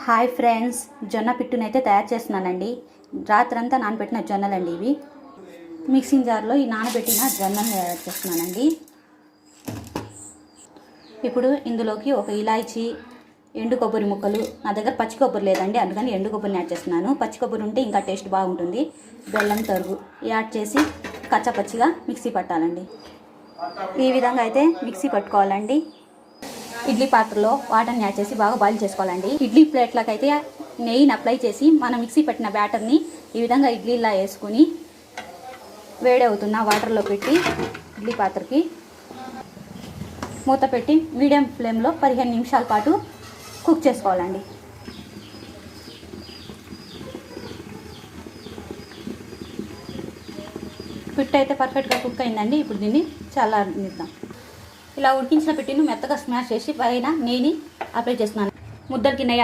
Hi friends, జొన్న పిట్టునైతే తయారు చేస్తున్నానండి. రాత్రంతా నానబెట్టిన జొన్నలండి ఇవి. మిక్సింగ్ జార్లో ఈ నానబెట్టిన జొన్నలు తయారు చేస్తున్నానండి. ఇప్పుడు ఇందులోకి ఒక ఇలాచీ, ఎండు కొబ్బరి ముక్కలు, నా దగ్గర పచ్చి కొబ్బరి లేదండి, అందుకని ఎండు కొబ్బరిని యాడ్ చేస్తున్నాను. పచ్చి కొబ్బరి ఉంటే ఇంకా టేస్ట్ బాగుంటుంది. బెల్లం తరుగు యాడ్ చేసి కచ్చపచ్చిగా మిక్సీ పట్టాలండి. ఈ విధంగా అయితే మిక్సీ పట్టుకోవాలండి. ఇడ్లీ పాత్రలో వాటర్ని యాడ్ చేసి బాగా బాయిల్ చేసుకోవాలండి. ఇడ్లీ ప్లేట్లకు అయితే నెయ్యిని అప్లై చేసి మనం మిక్సీ పట్టిన బ్యాటర్ని ఈ విధంగా ఇడ్లీలా వేసుకుని వేడవుతున్న వాటర్లో పెట్టి ఇడ్లీ పాత్రకి మూత పెట్టి మీడియం ఫ్లేమ్లో 15 నిమిషాల పాటు కుక్ చేసుకోవాలండి. పిట్టు అయితే పర్ఫెక్ట్గా కుక్ అయిందండి. ఇప్పుడు దీన్ని చల్లారనిద్దాం. ఇలా ఉడికించిన పిట్టిని మెత్తగా స్మాష్ చేసి పైన నెయ్యిని అప్లై చేస్తున్నాను. ముద్దలకి నెయ్యి